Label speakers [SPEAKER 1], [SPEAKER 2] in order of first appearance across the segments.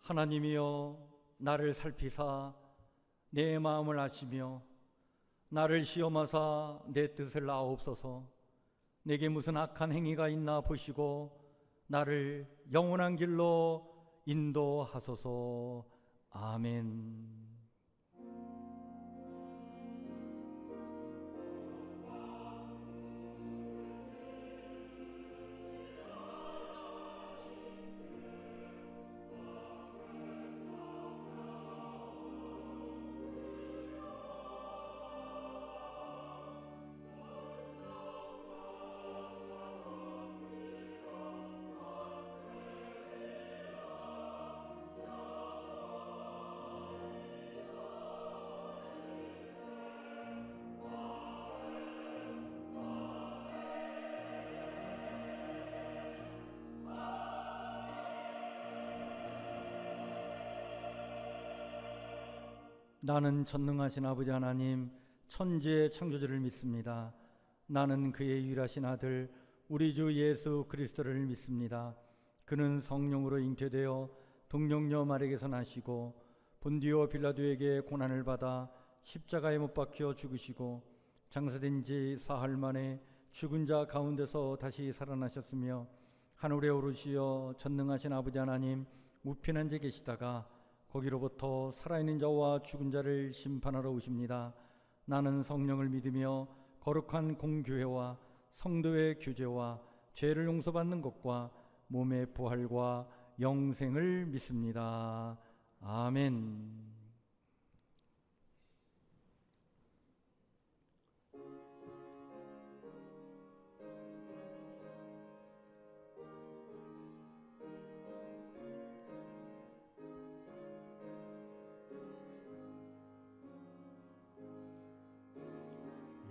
[SPEAKER 1] 하나님이여 나를 살피사 내 마음을 아시며 나를 시험하사 내 뜻을 아옵소서. 내게 무슨 악한 행위가 있나 보시고 나를 영원한 길로 인도하소서. 아멘. 나는 전능하신 아버지 하나님 천지의 창조주를 믿습니다. 나는 그의 유일하신 아들 우리 주 예수 그리스도를 믿습니다. 그는 성령으로 잉태되어 동정녀 마리아에게서 나시고 본디오 빌라도에게 고난을 받아 십자가에 못 박혀 죽으시고 장사된 지 사흘 만에 죽은 자 가운데서 다시 살아나셨으며 하늘에 오르시어 전능하신 아버지 하나님 우편한 데 계시다가 거기로부터 살아있는 자와 죽은 자를 심판하러 오십니다. 나는 성령을 믿으며 거룩한 공교회와 성도의 교제와 죄를 용서받는 것과 몸의 부활과 영생을 믿습니다. 아멘.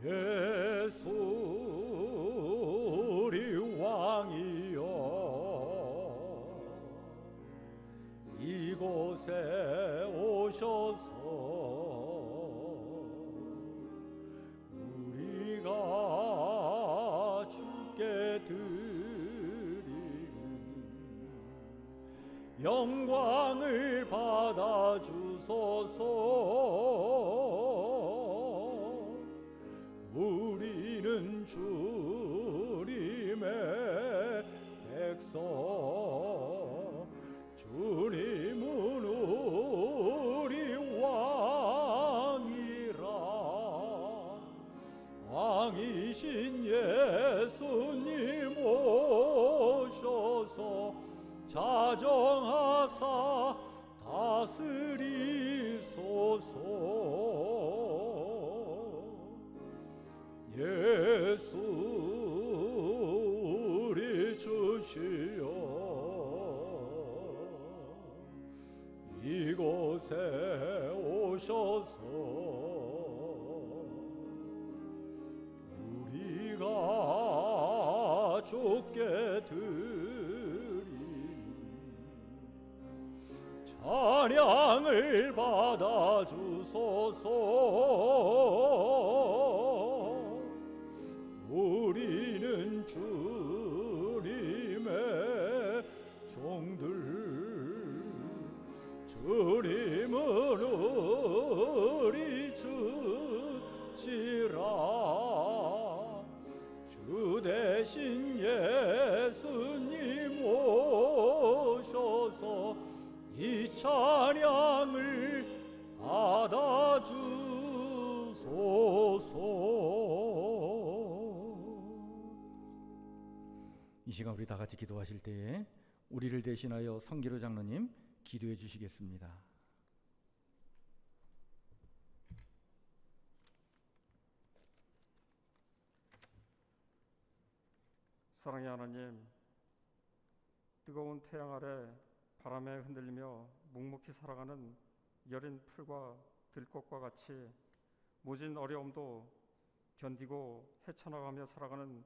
[SPEAKER 2] 예수 우리 왕이여 이곳에 오셔서 우리가 주께 드리는 영광을 받아 주소서. 우리는 주님의 백성, 주님은 우리 왕이라. 왕이신 예수님 오셔서 자정하사 다스리소서. 예수 우리 주시여 이곳에 오셔서 우리가 주께 드린 찬양을 받아 주소서. 우리는 주님의 종들, 주님은 우리 주시라. 주 대신 예수님 오셔서 이 찬양을 받아주소서.
[SPEAKER 1] 이 시간 우리 다 같이 기도하실 때에 우리를 대신하여 성기로 장로님 기도해 주시겠습니다.
[SPEAKER 3] 사랑의 하나님, 뜨거운 태양 아래 바람에 흔들리며 묵묵히 살아가는 여린 풀과 들꽃과 같이 모진 어려움도 견디고 헤쳐나가며 살아가는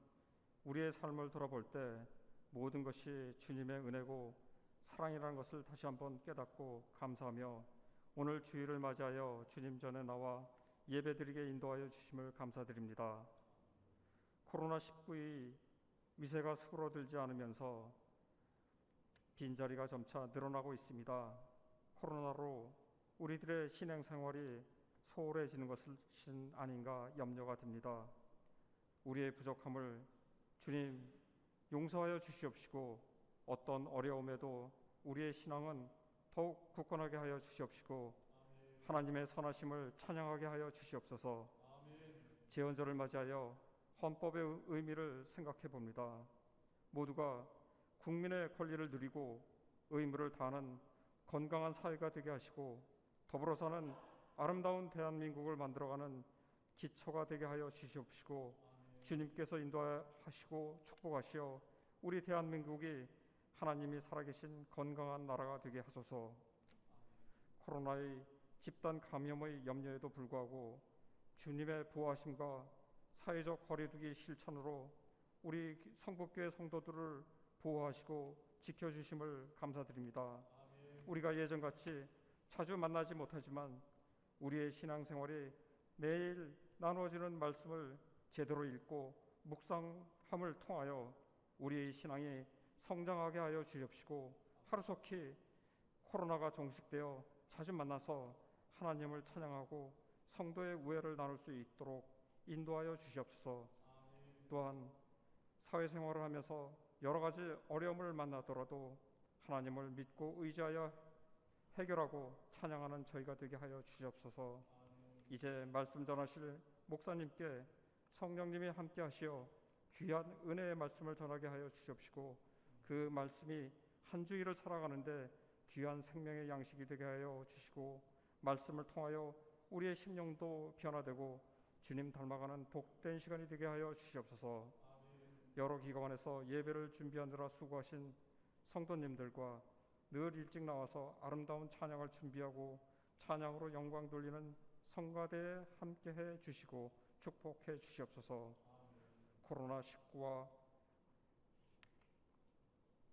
[SPEAKER 3] 우리의 삶을 돌아볼 때 모든 것이 주님의 은혜고 사랑이라는 것을 다시 한번 깨닫고 감사하며 오늘 주일을 맞이하여 주님 전에 나와 예배드리게 인도하여 주심을 감사드립니다. 코로나19의 위세가 수그러들지 않으면서 빈자리가 점차 늘어나고 있습니다. 코로나로 우리들의 신앙생활이 소홀해지는 것은 아닌가 염려가 됩니다. 우리의 부족함을 주님 용서하여 주시옵시고 어떤 어려움에도 우리의 신앙은 더욱 굳건하게 하여 주시옵시고 하나님의 선하심을 찬양하게 하여 주시옵소서. 제헌절을 맞이하여 헌법의 의미를 생각해 봅니다. 모두가 국민의 권리를 누리고 의무를 다하는 건강한 사회가 되게 하시고 더불어 사는 아름다운 대한민국을 만들어가는 기초가 되게 하여 주시옵시고 주님께서 인도하시고 축복하시어 우리 대한민국이 하나님이 살아계신 건강한 나라가 되게 하소서. 코로나의 집단 감염의 염려에도 불구하고 주님의 보호하심과 사회적 거리두기 실천으로 우리 성북교회 성도들을 보호하시고 지켜주심을 감사드립니다. 우리가 예전같이 자주 만나지 못하지만 우리의 신앙생활이 매일 나누어지는 말씀을 제대로 읽고 묵상함을 통하여 우리의 신앙이 성장하게 하여 주옵시고 하루속히 코로나가 종식되어 자주 만나서 하나님을 찬양하고 성도의 우애를 나눌 수 있도록 인도하여 주시옵소서. 또한 사회생활을 하면서 여러 가지 어려움을 만나더라도 하나님을 믿고 의지하여 해결하고 찬양하는 저희가 되게 하여 주시옵소서. 이제 말씀 전하실 목사님께 성령님이 함께 하시어 귀한 은혜의 말씀을 전하게 하여 주시옵시고 그 말씀이 한 주일을 살아가는데 귀한 생명의 양식이 되게 하여 주시고 말씀을 통하여 우리의 심령도 변화되고 주님 닮아가는 복된 시간이 되게 하여 주시옵소서. 여러 기관에서 예배를 준비하느라 수고하신 성도님들과 늘 일찍 나와서 아름다운 찬양을 준비하고 찬양으로 영광 돌리는 성가대에 함께해 주시고 축복해 주시옵소서. 코로나19와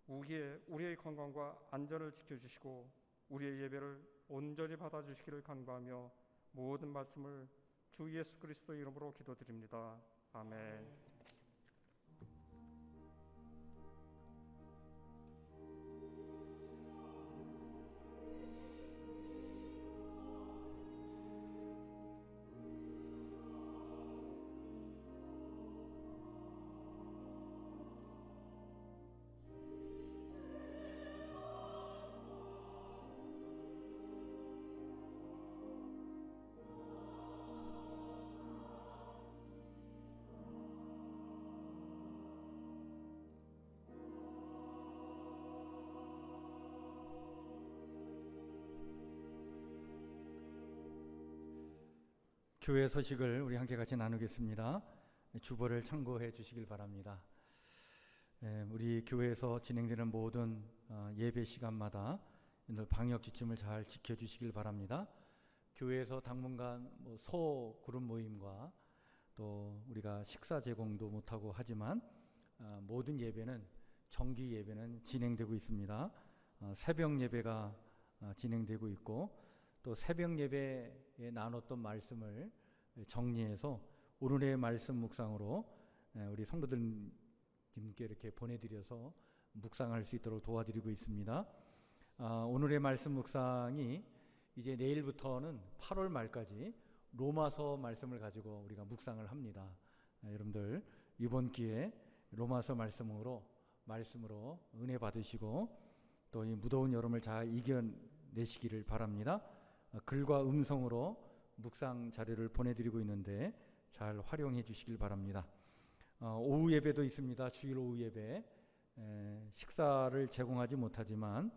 [SPEAKER 3] 우리의 건강과 안전을 지켜주시고 우리의 예배를 온전히 받아주시기를 간구하며 모든 말씀을 주 예수 그리스도 이름으로 기도드립니다. 아멘.
[SPEAKER 1] 교회 소식을 우리 함께 같이 나누겠습니다. 주보를 참고해 주시길 바랍니다. 우리 교회에서 진행되는 모든 예배 시간마다 방역 지침을 잘 지켜주시길 바랍니다. 교회에서 당분간 소그룹 모임과 또 우리가 식사 제공도 못하고 하지만 모든 예배는 정기 예배는 진행되고 있습니다. 새벽 예배가 진행되고 있고 또 새벽 예배에 나눴던 말씀을 정리해서 오늘의 말씀 묵상으로 우리 성도들님께 이렇게 보내드려서 묵상할 수 있도록 도와드리고 있습니다. 오늘의 말씀 묵상이 이제 내일부터는 8월 말까지 로마서 말씀을 가지고 우리가 묵상을 합니다. 여러분들 이번 기회에 로마서 말씀으로 은혜 받으시고 또 이 무더운 여름을 잘 이겨내시기를 바랍니다. 글과 음성으로 묵상 자료를 보내드리고 있는데 잘 활용해 주시길 바랍니다. 오후 예배도 있습니다. 주일 오후 예배 식사를 제공하지 못하지만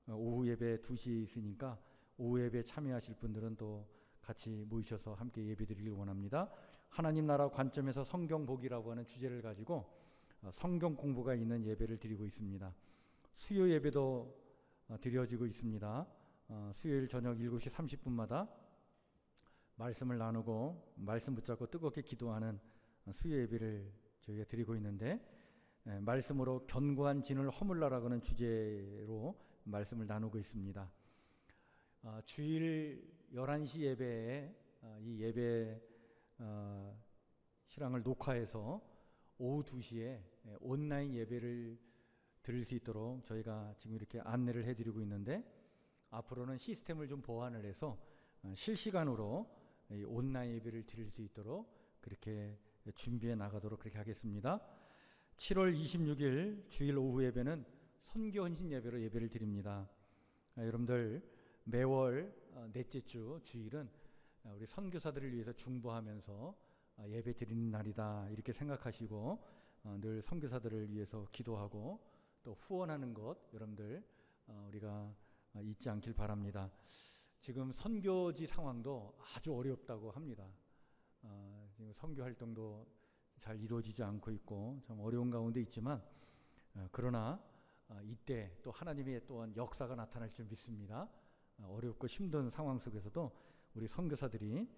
[SPEAKER 1] 오후 예배 2시에 있으니까 오후 예배 참여하실 분들은 또 같이 모이셔서 함께 예배 드리길 원합니다. 하나님 나라 관점에서 성경 보기라고 하는 주제를 가지고 성경 공부가 있는 예배를 드리고 있습니다. 수요 예배도 드려지고 있습니다. 수요일 저녁 7시 30분마다 말씀을 나누고 말씀 붙잡고 뜨겁게 기도하는 수요 예배를 저희가 드리고 있는데 말씀으로 견고한 진을 허물라라고 하는 주제로 말씀을 나누고 있습니다. 주일 11시 예배에 이 예배 실황을 녹화해서 오후 2시에 온라인 예배를 드릴 수 있도록 저희가 지금 이렇게 안내를 해드리고 있는데 앞으로는 시스템을 좀 보완을 해서 실시간으로 이 온라인 예배를 드릴 수 있도록 그렇게 준비해 나가도록 그렇게 하겠습니다. 7월 26일 주일 오후 예배는 선교 헌신 예배로 예배를 드립니다. 여러분들 매월 넷째 주 주일은 우리 선교사들을 위해서 중보하면서 예배 드리는 날이다 이렇게 생각하시고 늘 선교사들을 위해서 기도하고 또 후원하는 것 여러분들 우리가 잊지 않길 바랍니다. 지금 선교지 상황도 아주 어렵다고 합니다. 지금 선교 활동도 잘 이루어지지 않고 있고 참 어려운 가운데 있지만 그러나 이때 또 하나님의 또한 역사가 나타날 줄 믿습니다. 어렵고 힘든 상황 속에서도 우리 선교사들이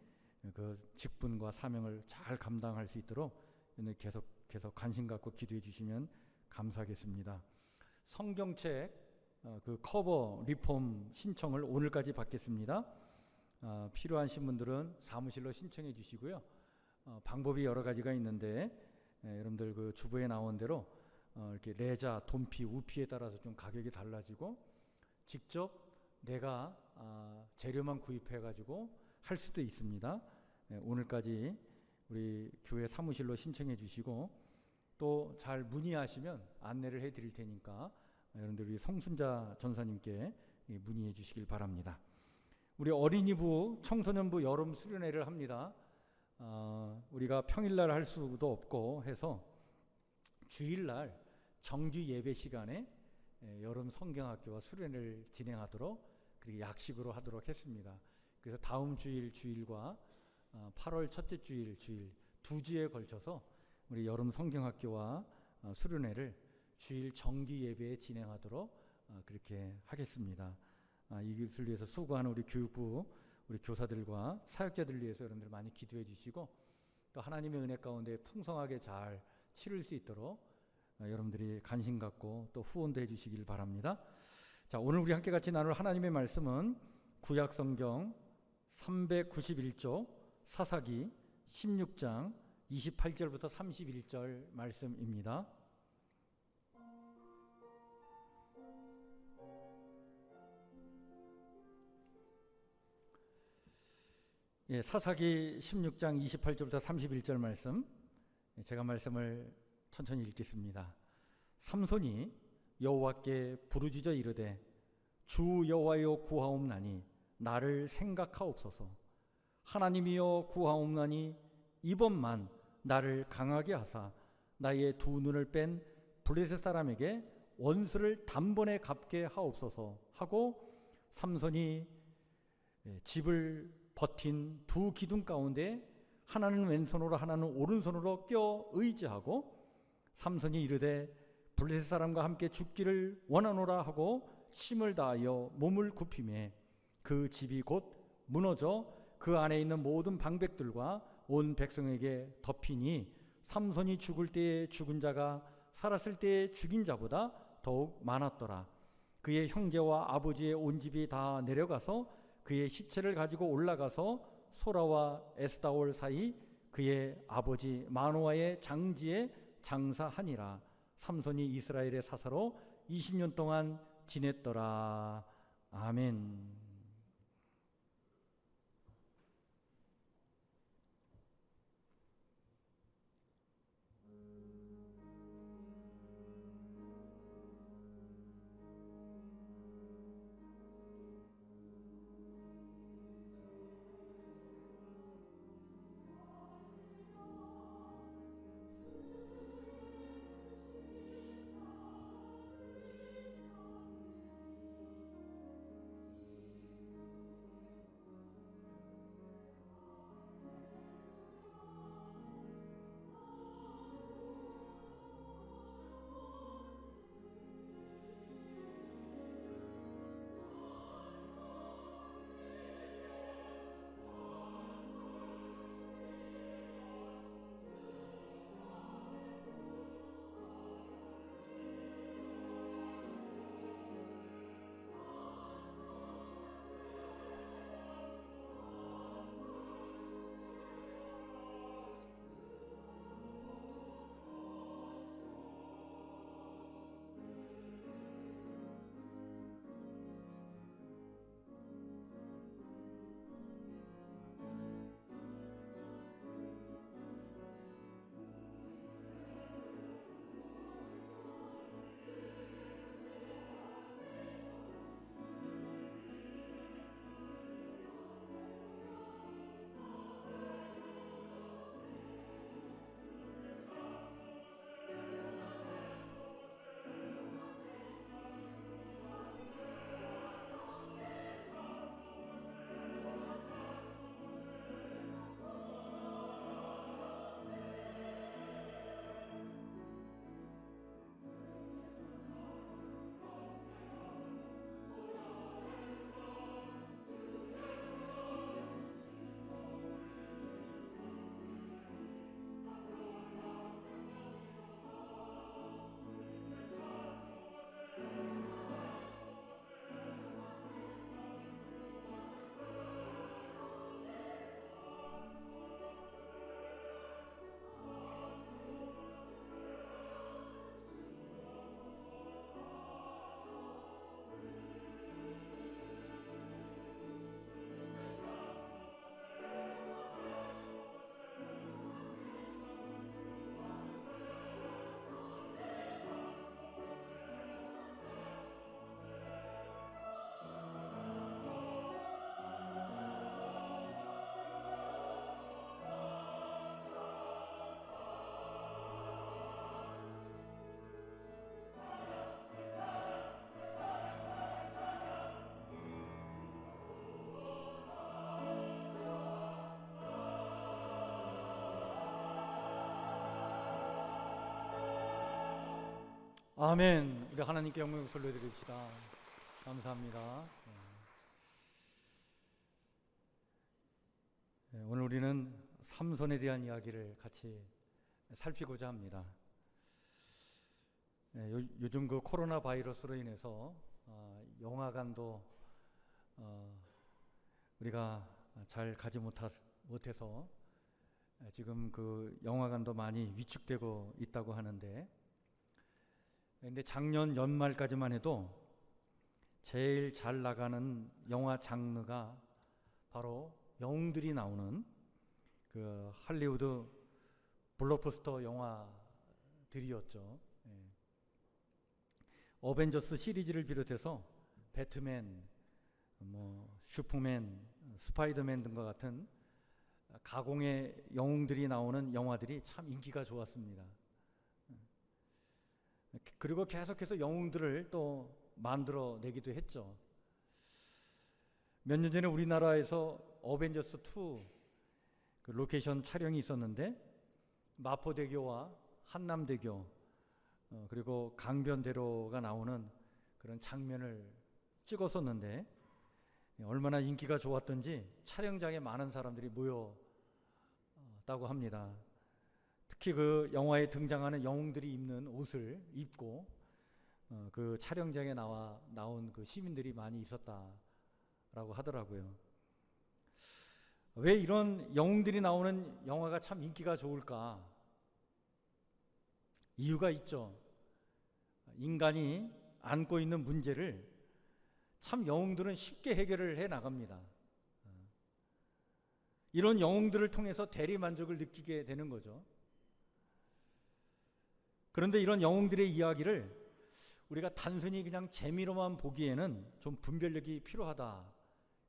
[SPEAKER 1] 그 직분과 사명을 잘 감당할 수 있도록 계속 관심 갖고 기도해 주시면 감사하겠습니다. 성경책 그 커버 리폼 신청을 오늘까지 받겠습니다. 필요하신 분들은 사무실로 신청해 주시고요. 방법이 여러 가지가 있는데 여러분들 그 주부에 나온 대로 이렇게 레자, 돈피, 우피에 따라서 좀 가격이 달라지고 직접 내가 재료만 구입해 가지고 할 수도 있습니다. 오늘까지 우리 교회 사무실로 신청해 주시고 또 잘 문의하시면 안내를 해 드릴 테니까 여러분들 우리 성순자 전사님께 문의해 주시길 바랍니다. 우리 어린이부, 청소년부 여름 수련회를 합니다. 우리가 평일날 할 수도 없고 해서 주일날 정규 예배 시간에 여름 성경학교와 수련회를 진행하도록 그렇게 약식으로 하도록 했습니다. 그래서 다음 주일과 8월 첫째 주일 두 주에 걸쳐서 우리 여름 성경학교와 수련회를 주일 정규 예배에 진행하도록 그렇게 하겠습니다. 이것을 위해서 수고하는 우리 교육부 우리 교사들과 사역자들을 위해서 여러분들 많이 기도해 주시고 또 하나님의 은혜 가운데 풍성하게 잘 치를 수 있도록 여러분들이 관심 갖고 또 후원도 해 주시길 바랍니다. 자, 오늘 우리 함께 같이 나눌 하나님의 말씀은 구약 성경 391쪽 사사기 16장 28절부터 31절 말씀입니다. 사사기 16장 28절부터 31절 말씀 제가 말씀을 천천히 읽겠습니다. 삼손이 여호와께 부르짖어 이르되 주 여호와여 구하옵나니 나를 생각하옵소서. 하나님이여 구하옵나니 이번만 나를 강하게 하사 나의 두 눈을 뺀 블레셋 사람에게 원수를 단번에 갚게 하옵소서 하고 삼손이 집을 버틴 두 기둥 가운데 하나는 왼손으로 하나는 오른손으로 껴 의지하고 삼손이 이르되 블레셋 사람과 함께 죽기를 원하노라 하고 힘을 다하여 몸을 굽히매 그 집이 곧 무너져 그 안에 있는 모든 방백들과 온 백성에게 덮이니 삼손이 죽을 때에 죽은 자가 살았을 때에 죽인 자보다 더욱 많았더라. 그의 형제와 아버지의 온 집이 다 내려가서 그의 시체를 가지고 올라가서 소라와 에스다올 사이 그의 아버지 마노아의 장지에 장사하니라. 삼손이 이스라엘의 사사로 20년 동안 지냈더라. 아멘. 아멘. 우리 하나님께 영광을 돌려드립시다. 감사합니다. 오늘 우리는 삼손에 대한 이야기를 같이 살피고자 합니다. 요즘 그 코로나 바이러스로 인해서 영화관도 우리가 잘 가지 못해서 지금 그 영화관도 많이 위축되고 있다고 하는데, 근데 작년 연말까지만 해도 제일 잘 나가는 영화 장르가 바로 영웅들이 나오는 그 할리우드 블록버스터 영화들이었죠. 어벤져스 시리즈를 비롯해서 배트맨, 슈퍼맨, 스파이더맨 등과 같은 가공의 영웅들이 나오는 영화들이 참 인기가 좋았습니다. 그리고 계속해서 영웅들을 또 만들어내기도 했죠. 몇 년 전에 우리나라에서 어벤져스 2 그 로케이션 촬영이 있었는데, 마포대교와 한남대교 그리고 강변대로가 나오는 그런 장면을 찍었었는데, 얼마나 인기가 좋았던지 촬영장에 많은 사람들이 모였다고 합니다. 특히 그 영화에 등장하는 영웅들이 입는 옷을 입고 그 촬영장에 나온 그 시민들이 많이 있었다라고 하더라고요. 왜 이런 영웅들이 나오는 영화가 참 인기가 좋을까? 이유가 있죠. 인간이 안고 있는 문제를 참 영웅들은 쉽게 해결을 해 나갑니다. 이런 영웅들을 통해서 대리 만족을 느끼게 되는 거죠. 그런데 이런 영웅들의 이야기를 우리가 단순히 그냥 재미로만 보기에는 좀 분별력이 필요하다,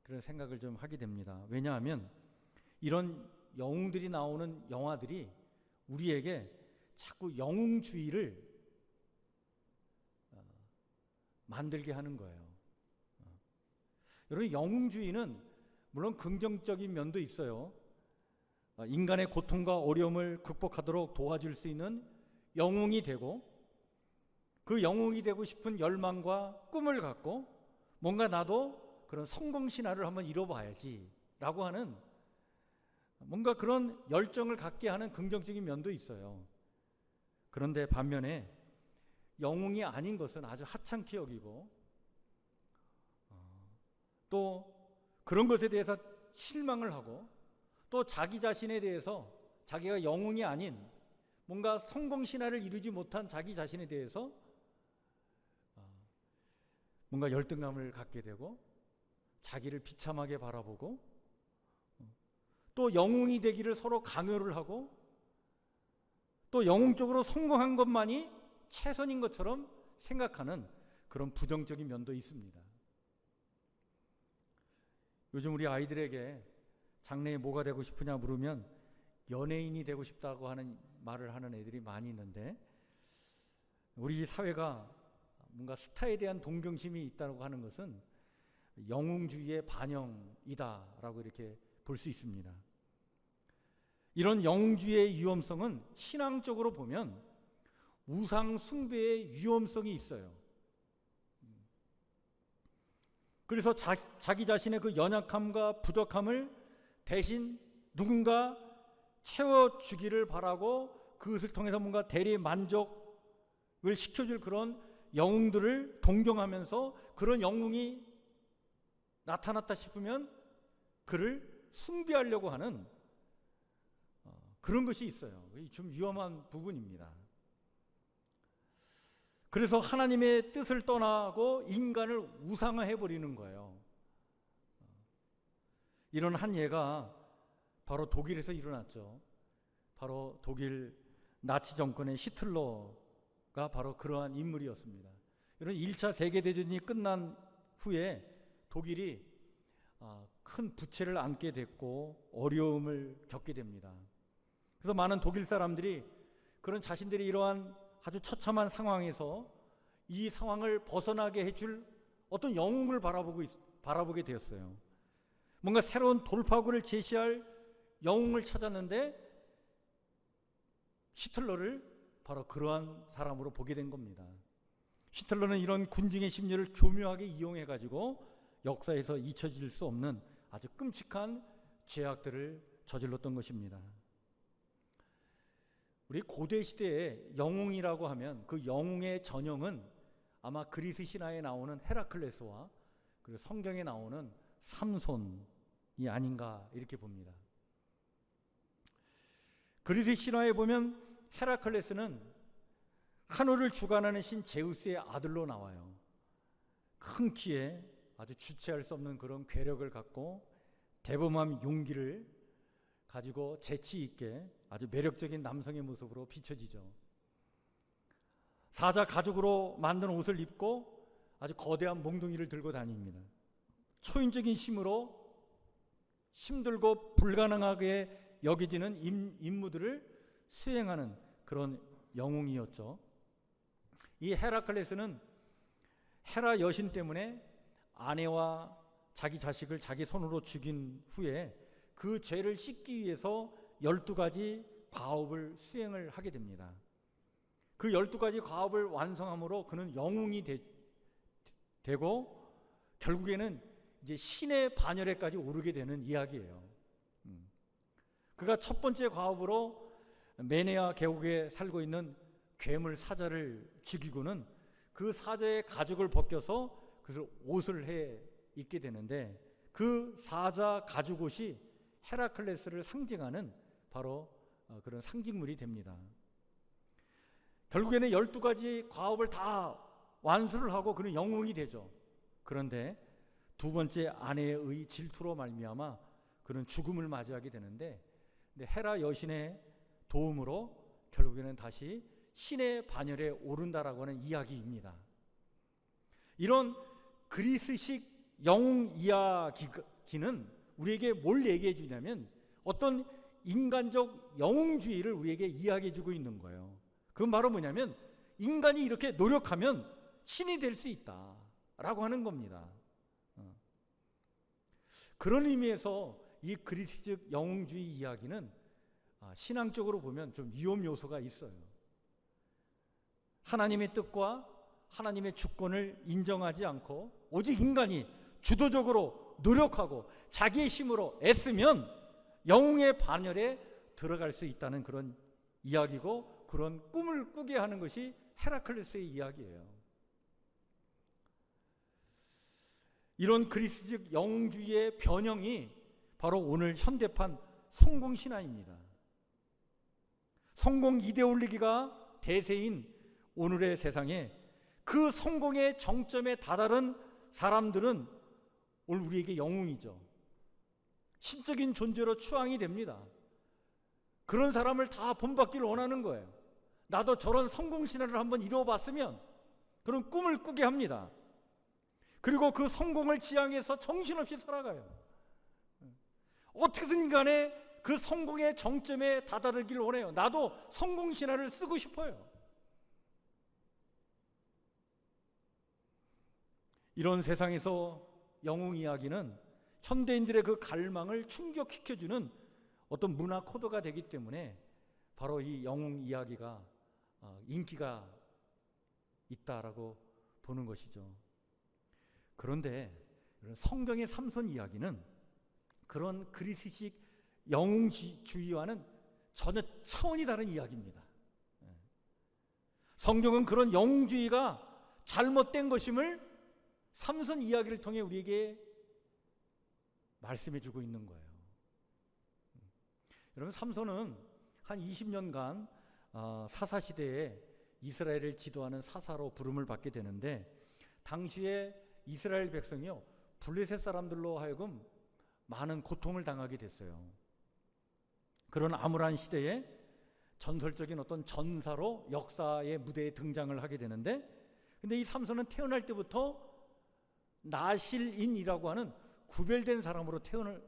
[SPEAKER 1] 그런 생각을 좀 하게 됩니다. 왜냐하면 이런 영웅들이 나오는 영화들이 우리에게 자꾸 영웅주의를 만들게 하는 거예요. 여러분, 영웅주의는 물론 긍정적인 면도 있어요. 인간의 고통과 어려움을 극복하도록 도와줄 수 있는 영웅이 되고, 그 영웅이 되고 싶은 열망과 꿈을 갖고 뭔가 나도 그런 성공 신화를 한번 이뤄봐야지 라고 하는 뭔가 그런 열정을 갖게 하는 긍정적인 면도 있어요. 그런데 반면에 영웅이 아닌 것은 아주 하찮게 여기고, 또 그런 것에 대해서 실망을 하고, 또 자기 자신에 대해서 자기가 영웅이 아닌 뭔가 성공 신화를 이루지 못한 자기 자신에 대해서 뭔가 열등감을 갖게 되고, 자기를 비참하게 바라보고, 또 영웅이 되기를 서로 강요를 하고, 또 영웅적으로 성공한 것만이 최선인 것처럼 생각하는 그런 부정적인 면도 있습니다. 요즘 우리 아이들에게 장래에 뭐가 되고 싶으냐 물으면 연예인이 되고 싶다고 하는 말을 하는 애들이 많이 있는데, 우리 사회가 뭔가 스타에 대한 동경심이 있다고 하는 것은 영웅주의의 반영이다라고 이렇게 볼 수 있습니다. 이런 영웅주의의 위험성은 신앙적으로 보면 우상 숭배의 위험성이 있어요. 그래서 자기 자신의 그 연약함과 부족함을 대신 누군가 채워주기를 바라고, 그것을 통해서 뭔가 대리 만족을 시켜줄 그런 영웅들을 동경하면서, 그런 영웅이 나타났다 싶으면 그를 숭배하려고 하는 그런 것이 있어요. 좀 위험한 부분입니다. 그래서 하나님의 뜻을 떠나고 인간을 우상화해버리는 거예요. 이런 한 예가 바로 독일에서 일어났죠. 바로 독일 나치 정권의 히틀러가 바로 그러한 인물이었습니다. 이런 1차 세계대전이 끝난 후에 독일이 큰 부채를 안게 됐고 어려움을 겪게 됩니다. 그래서 많은 독일 사람들이 그런 자신들이 이러한 아주 처참한 상황에서 이 상황을 벗어나게 해줄 어떤 영웅을 바라보게 되었어요. 뭔가 새로운 돌파구를 제시할 영웅을 찾았는데, 히틀러를 바로 그러한 사람으로 보게 된 겁니다. 히틀러는 이런 군중의 심리를 교묘하게 이용해가지고 역사에서 잊혀질 수 없는 아주 끔찍한 죄악들을 저질렀던 것입니다. 우리 고대 시대에 영웅이라고 하면 그 영웅의 전형은 아마 그리스 신화에 나오는 헤라클레스와 그리고 성경에 나오는 삼손이 아닌가 이렇게 봅니다. 그리스 신화에 보면 헤라클레스는 하늘을 주관하는 신 제우스의 아들로 나와요. 큰 키에 아주 주체할 수 없는 그런 괴력을 갖고 대범한 용기를 가지고 재치 있게 아주 매력적인 남성의 모습으로 비춰지죠. 사자 가죽으로 만든 옷을 입고 아주 거대한 몽둥이를 들고 다닙니다. 초인적인 힘으로 힘들고 불가능하게 여겨지는 임무들을 수행하는 그런 영웅이었죠. 이 헤라클레스는 헤라 여신 때문에 아내와 자기 자식을 자기 손으로 죽인 후에 그 죄를 씻기 위해서 12가지 과업을 수행을 하게 됩니다. 그 12가지 과업을 완성함으로 그는 영웅이 되고 결국에는 이제 신의 반열에까지 오르게 되는 이야기예요. 그가 첫 번째 과업으로 메네아 계곡에 살고 있는 괴물 사자를 죽이고는 그 사자의 가죽을 벗겨서 그것을 옷을 해 입게 되는데 그 사자 가죽 옷이 헤라클레스를 상징하는 바로 그런 상징물이 됩니다. 결국에는 12가지 과업을 다 완수를 하고 그는 영웅이 되죠. 그런데 두 번째 아내의 질투로 말미암아 그는 죽음을 맞이하게 되는데 헤라 여신의 도움으로 결국에는 다시 신의 반열에 오른다라고 하는 이야기입니다. 이런 그리스식 영웅 이야기는 우리에게 뭘 얘기해 주냐면 어떤 인간적 영웅주의를 우리에게 이야기해 주고 있는 거예요. 그건 바로 뭐냐면 인간이 이렇게 노력하면 신이 될 수 있다라고 하는 겁니다. 그런 의미에서 이 그리스식 영웅주의 이야기는 신앙적으로 보면 좀 위험 요소가 있어요. 하나님의 뜻과 하나님의 주권을 인정하지 않고 오직 인간이 주도적으로 노력하고 자기의 힘으로 애쓰면 영웅의 반열에 들어갈 수 있다는 그런 이야기고 그런 꿈을 꾸게 하는 것이 헤라클레스의 이야기예요. 이런 그리스식 영웅주의의 변형이 바로 오늘 현대판 성공신화입니다. 성공 이데올로기가 대세인 오늘의 세상에 그 성공의 정점에 다다른 사람들은 오늘 우리에게 영웅이죠. 신적인 존재로 추앙이 됩니다. 그런 사람을 다 본받기를 원하는 거예요. 나도 저런 성공신화를 한번 이루어봤으면 그런 꿈을 꾸게 합니다. 그리고 그 성공을 지향해서 정신없이 살아가요. 어떻게든 간에 그 성공의 정점에 다다르기를 원해요. 나도 성공신화를 쓰고 싶어요. 이런 세상에서 영웅 이야기는 현대인들의 그 갈망을 충족시켜주는 어떤 문화 코드가 되기 때문에 바로 이 영웅 이야기가 인기가 있다라고 보는 것이죠. 그런데 성경의 삼손 이야기는 그런 그리스식 영웅주의와는 전혀 차원이 다른 이야기입니다. 성경은 그런 영웅주의가 잘못된 것임을 삼손 이야기를 통해 우리에게 말씀해 주고 있는 거예요. 여러분, 삼손은 한 20년간 사사시대에 이스라엘을 지도하는 사사로 부름을 받게 되는데 당시에 이스라엘 백성이요 블레셋 사람들로 하여금 많은 고통을 당하게 됐어요. 그런 암울한 시대에 전설적인 어떤 전사로 역사의 무대에 등장을 하게 되는데 근데 이 삼손은 태어날 때부터 나실인이라고 하는 구별된 사람으로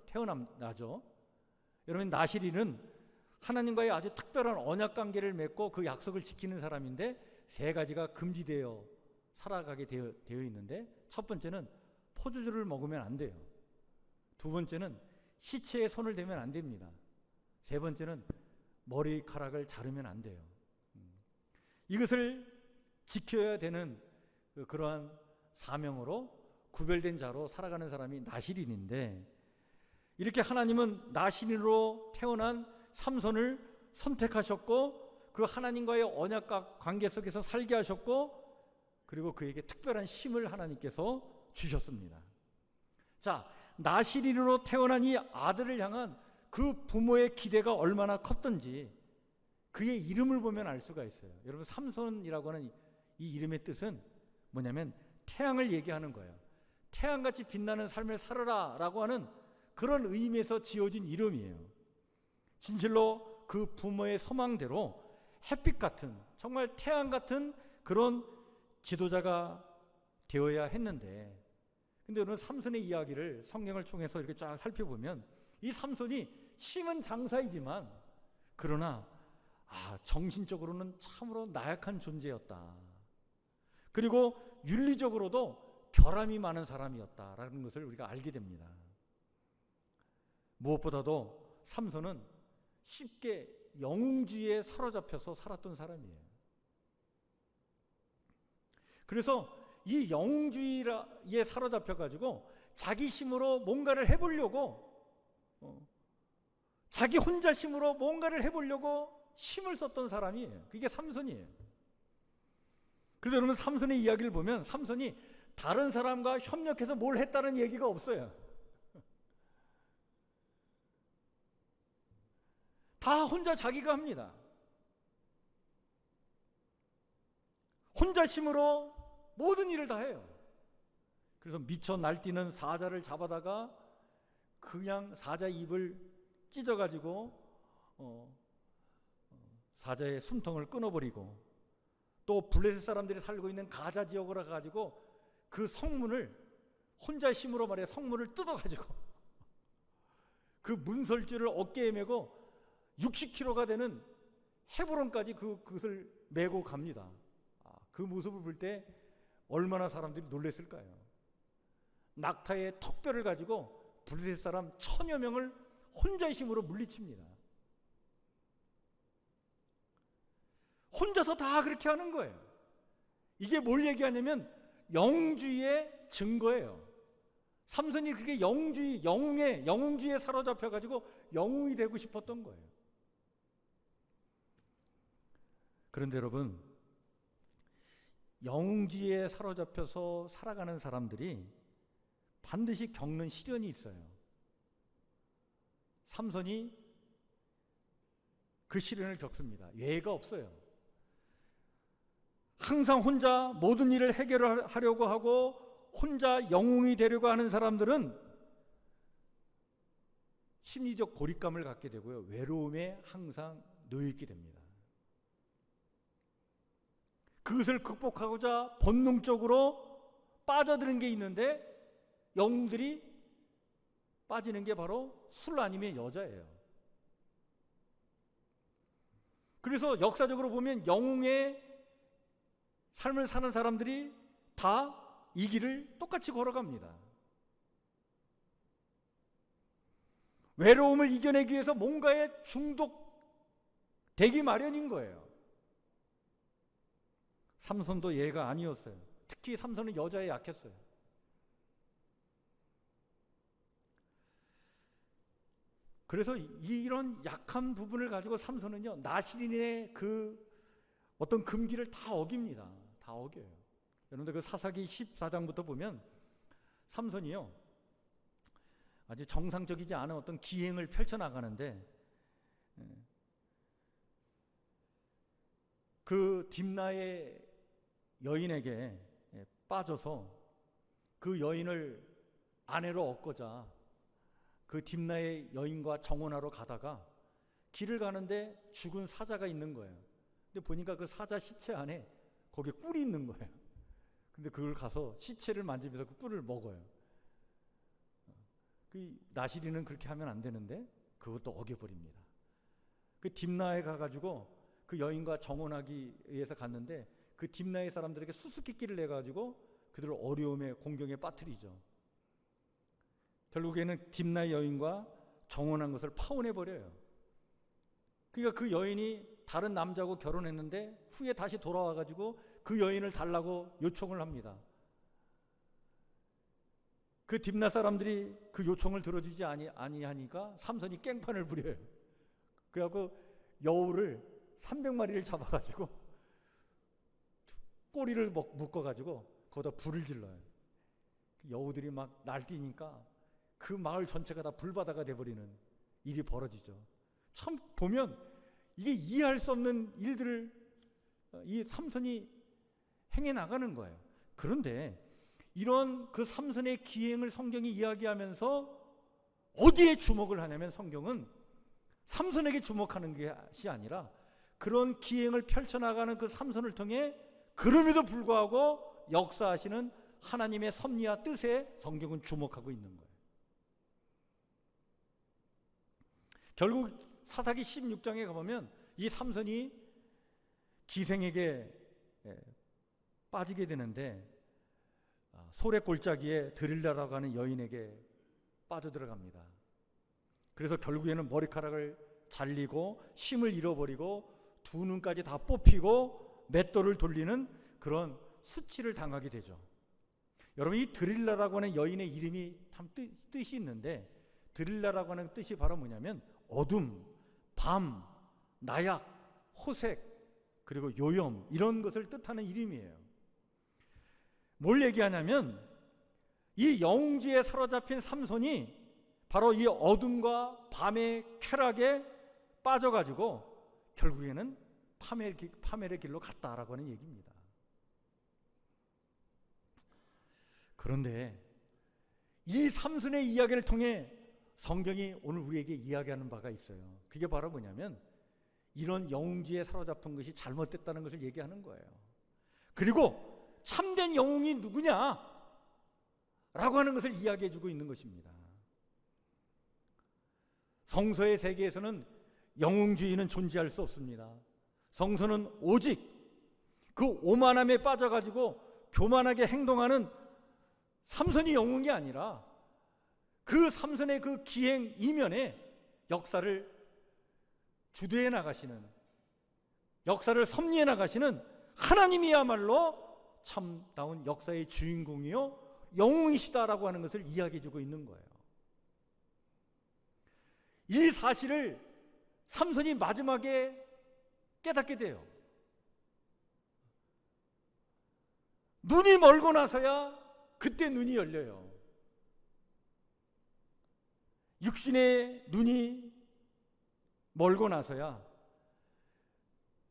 [SPEAKER 1] 태어나죠. 여러분, 나실인은 하나님과의 아주 특별한 언약 관계를 맺고 그 약속을 지키는 사람인데 세 가지가 금지되어 살아가게 되어 있는데 첫 번째는 포도주를 먹으면 안 돼요. 두 번째는 시체에 손을 대면 안 됩니다. 세 번째는 머리카락을 자르면 안 돼요. 이것을 지켜야 되는 그러한 사명으로 구별된 자로 살아가는 사람이 나실인인데, 이렇게 하나님은 나실인으로 태어난 삼손을 선택하셨고 그 하나님과의 언약과 관계 속에서 살게 하셨고, 그리고 그에게 특별한 힘을 하나님께서 주셨습니다. 자, 나실인으로 태어난 이 아들을 향한 그 부모의 기대가 얼마나 컸던지 그의 이름을 보면 알 수가 있어요. 여러분, 삼손이라고 하는 이 이름의 뜻은 뭐냐면 태양을 얘기하는 거예요. 태양같이 빛나는 삶을 살아라 라고 하는 그런 의미에서 지어진 이름이에요. 진실로 그 부모의 소망대로 햇빛 같은, 정말 태양 같은 그런 지도자가 되어야 했는데, 근데 오늘 삼손의 이야기를 성경을 통해서 이렇게 쫙 살펴보면 이 삼손이 힘은 장사이지만 그러나 정신적으로는 참으로 나약한 존재였다. 그리고 윤리적으로도 결함이 많은 사람이었다라는 것을 우리가 알게 됩니다. 무엇보다도 삼손은 쉽게 영웅주의에 사로잡혀서 살았던 사람이에요. 그래서 이 영웅주의에 사로잡혀가지고 자기 힘으로 뭔가를 해보려고, 자기 혼자 힘으로 뭔가를 해보려고 힘을 썼던 사람이에요. 그게 삼손이에요. 그래서 여러분, 삼손의 이야기를 보면 삼손이 다른 사람과 협력해서 뭘 했다는 얘기가 없어요. 다 혼자 자기가 합니다. 혼자 힘으로 모든 일을 다 해요. 그래서 미쳐 날뛰는 사자를 잡아다가 그냥 사자 입을 찢어가지고 사자의 숨통을 끊어버리고, 또 블레셋 사람들이 살고 있는 가자 지역으로 가가지고 그 성문을 혼자 힘으로 말해 성문을 뜯어가지고 그 문설주를 어깨에 메고 60kg가 되는 헤브론까지 그것을 메고 갑니다. 그 모습을 볼 때 얼마나 사람들이 놀랐을까요? 낙타의 턱뼈를 가지고 블레셋 사람 1000여 명을 혼자의 힘으로 물리칩니다. 혼자서 다 그렇게 하는 거예요. 이게 뭘 얘기하냐면 영웅주의의 증거예요. 삼손이 그게 영웅주의에 사로잡혀가지고 영웅이 되고 싶었던 거예요. 그런데 여러분, 영웅주의에 사로잡혀서 살아가는 사람들이 반드시 겪는 시련이 있어요. 삼손이 그 시련을 겪습니다. 예외가 없어요. 항상 혼자 모든 일을 해결하려고 하고 혼자 영웅이 되려고 하는 사람들은 심리적 고립감을 갖게 되고요, 외로움에 항상 놓여있게 됩니다. 그것을 극복하고자 본능적으로 빠져드는 게 있는데, 영웅들이 빠지는 게 바로 술 아니면 여자예요. 그래서 역사적으로 보면 영웅의 삶을 사는 사람들이 다 이 길을 똑같이 걸어갑니다. 외로움을 이겨내기 위해서 뭔가에 중독되기 마련인 거예요. 삼손도 예가 아니었어요. 특히 삼손은 여자에 약했어요. 그래서 이런 약한 부분을 가지고 삼손은요, 나실인의 그 어떤 금기를 다 어깁니다. 다 어겨요. 여러분들 그 사사기 14장부터 보면 삼손이요, 아주 정상적이지 않은 어떤 기행을 펼쳐나가는데, 그 딥나의 여인에게 빠져서 그 여인을 아내로 얻고자 그 딥나의 여인과 정혼하러 가다가 길을 가는데 죽은 사자가 있는 거예요. 근데 보니까 그 사자 시체 안에 거기에 꿀이 있는 거예요. 근데 그걸 가서 시체를 만지면서 그 꿀을 먹어요. 그 나실인은 그렇게 하면 안 되는데 그것도 어겨버립니다. 그 딥나에 가가지고 그 여인과 정혼하기 위해서 갔는데 그 딥나의 사람들에게 수수께끼를 내가지고 그들을 어려움에 공경에 빠뜨리죠. 결국에는 딥나의 여인과 정혼한 것을 파혼해버려요. 그러니까 그 여인이 다른 남자하고 결혼했는데 후에 다시 돌아와가지고 그 여인을 달라고 요청을 합니다. 그 딥나 사람들이 그 요청을 들어주지 아니하니까 삼손이 깽판을 부려요. 그래갖고 여우를 300마리를 잡아가지고 꼬리를 묶어가지고 거기다 불을 질러요. 여우들이 막 날뛰니까 그 마을 전체가 다 불바다가 돼버리는 일이 벌어지죠. 참 보면 이게 이해할 수 없는 일들을 이 삼손이 행해 나가는 거예요. 그런데 이런 그 삼손의 기행을 성경이 이야기하면서 어디에 주목을 하냐면 성경은 삼손에게 주목하는 것이 아니라 그런 기행을 펼쳐나가는 그 삼손을 통해 그럼에도 불구하고 역사하시는 하나님의 섭리와 뜻에 성경은 주목하고 있는 거예요. 결국 사사기 16장에 가보면 이 삼손이 기생에게 빠지게 되는데 소래 골짜기에 드릴라라고 하는 여인에게 빠져들어갑니다. 그래서 결국에는 머리카락을 잘리고 힘을 잃어버리고 두 눈까지 다 뽑히고 맷돌을 돌리는 그런 수치를 당하게 되죠. 여러분, 이 드릴라라고 하는 여인의 이름이 참 뜻이 있는데 드릴라라고 하는 뜻이 바로 뭐냐면 어둠, 밤, 나약, 호색, 그리고 요염, 이런 것을 뜻하는 이름이에요. 뭘 얘기하냐면 이 영웅지에 사로잡힌 삼손이 바로 이 어둠과 밤의 쾌락에 빠져가지고 결국에는 파멸의 길로 갔다라고 하는 얘기입니다. 그런데 이 삼손의 이야기를 통해 성경이 오늘 우리에게 이야기하는 바가 있어요. 그게 바로 뭐냐면 이런 영웅지에 사로잡힌 것이 잘못됐다는 것을 얘기하는 거예요. 그리고 참된 영웅이 누구냐? 라고 하는 것을 이야기해주고 있는 것입니다. 성서의 세계에서는 영웅주의는 존재할 수 없습니다. 성서는 오직 그 오만함에 빠져가지고 교만하게 행동하는 삼손이 영웅이 아니라 그 삼손의 그 기행 이면에 역사를 주도해 나가시는, 역사를 섭리해 나가시는 하나님이야말로 참다운 역사의 주인공이요 영웅이시다라고 하는 것을 이야기해주고 있는 거예요. 이 사실을 삼손이 마지막에 깨닫게 돼요. 눈이 멀고 나서야 그때 눈이 열려요. 육신의 눈이 멀고 나서야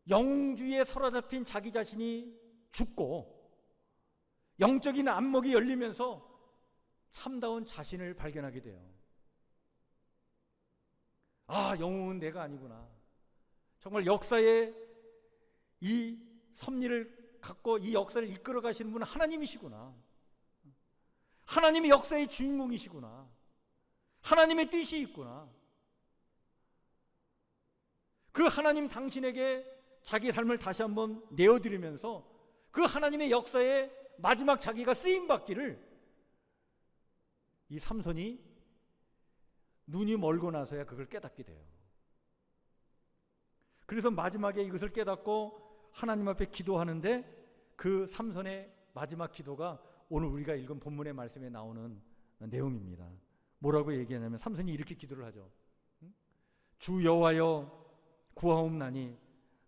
[SPEAKER 1] 영웅주의에 사로잡힌 자기 자신이 죽고 영적인 안목이 열리면서 참다운 자신을 발견하게 돼요. 아, 영웅은 내가 아니구나. 정말 역사의 이 섭리를 갖고 이 역사를 이끌어 가시는 분은 하나님이시구나. 하나님이 역사의 주인공이시구나. 하나님의 뜻이 있구나. 그 하나님 당신에게 자기 삶을 다시 한번 내어드리면서 그 하나님의 역사에 마지막 자기가 쓰임받기를 이 삼손이 눈이 멀고 나서야 그걸 깨닫게 돼요. 그래서 마지막에 이것을 깨닫고 하나님 앞에 기도하는데 그 삼손의 마지막 기도가 오늘 우리가 읽은 본문의 말씀에 나오는 내용입니다. 뭐라고 얘기하냐면 삼손이 이렇게 기도를 하죠. 주 여호와여 구하옵나니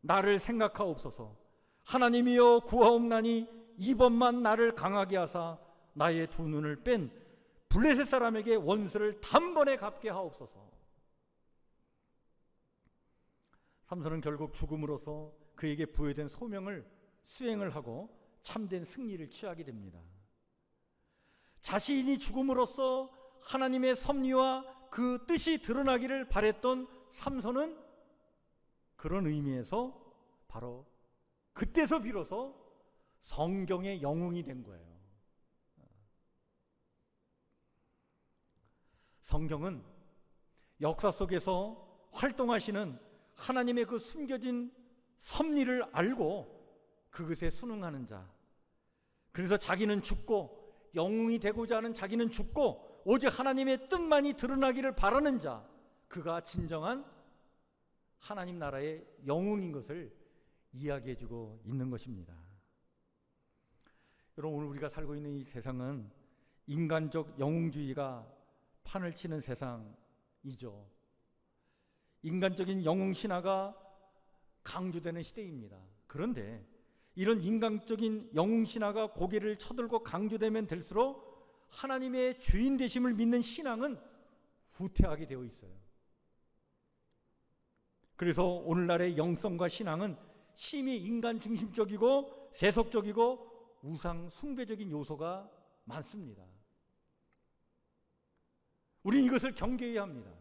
[SPEAKER 1] 나를 생각하옵소서. 하나님이여 구하옵나니 이번만 나를 강하게 하사 나의 두 눈을 뺀 블레셋 사람에게 원수를 단번에 갚게 하옵소서. 삼손은 결국 죽음으로써 그에게 부여된 소명을 수행을 하고 참된 승리를 취하게 됩니다. 자신이 죽음으로써 하나님의 섭리와 그 뜻이 드러나기를 바랬던 삼손은 그런 의미에서 바로 그때서 비로소 성경의 영웅이 된 거예요. 성경은 역사 속에서 활동하시는 하나님의 그 숨겨진 섭리를 알고 그것에 순응하는 자, 그래서 자기는 죽고 영웅이 되고자 하는 자기는 죽고 오직 하나님의 뜻만이 드러나기를 바라는 자, 그가 진정한 하나님 나라의 영웅인 것을 이야기해주고 있는 것입니다. 여러분, 오늘 우리가 살고 있는 이 세상은 인간적 영웅주의가 판을 치는 세상이죠. 인간적인 영웅 신화가 강조되는 시대입니다. 그런데 이런 인간적인 영웅 신화가 고개를 쳐들고 강조되면 될수록 하나님의 주인 되심을 믿는 신앙은 후퇴하게 되어 있어요. 그래서 오늘날의 영성과 신앙은 심히 인간 중심적이고 세속적이고 우상 숭배적인 요소가 많습니다. 우리는 이것을 경계해야 합니다.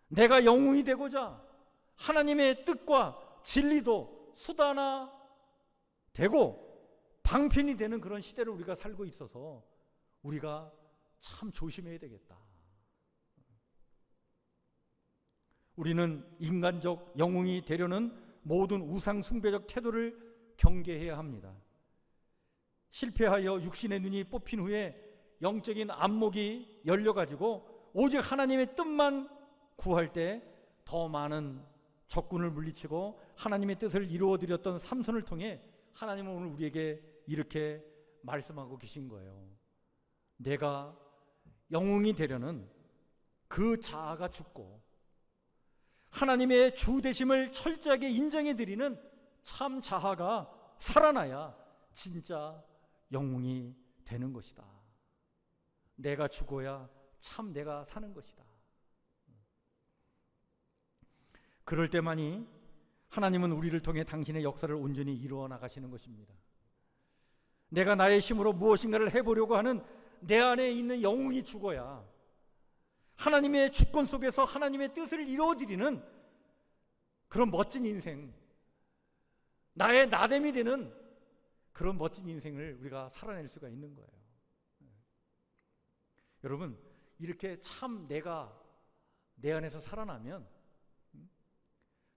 [SPEAKER 1] 내가 영웅이 되고자 하나님의 뜻과 진리도 수단화 되고 방편이 되는 그런 시대를 우리가 살고 있어서 우리가 참 조심해야 되겠다. 우리는 인간적 영웅이 되려는 모든 우상 숭배적 태도를 경계해야 합니다. 실패하여 육신의 눈이 뽑힌 후에 영적인 안목이 열려가지고 오직 하나님의 뜻만 구할 때 더 많은 적군을 물리치고 하나님의 뜻을 이루어드렸던 삼손을 통해 하나님은 오늘 우리에게 이렇게 말씀하고 계신 거예요. 내가 영웅이 되려는 그 자아가 죽고 하나님의 주 되심을 철저하게 인정해 드리는 참 자아가 살아나야 진짜 영웅이 되는 것이다. 내가 죽어야 참 내가 사는 것이다. 그럴 때만이 하나님은 우리를 통해 당신의 역사를 온전히 이루어 나가시는 것입니다. 내가 나의 힘으로 무엇인가를 해보려고 하는 내 안에 있는 영웅이 죽어야 하나님의 주권 속에서 하나님의 뜻을 이루어드리는 그런 멋진 인생, 나의 나됨이 되는 그런 멋진 인생을 우리가 살아낼 수가 있는 거예요. 여러분, 이렇게 참 내가 내 안에서 살아나면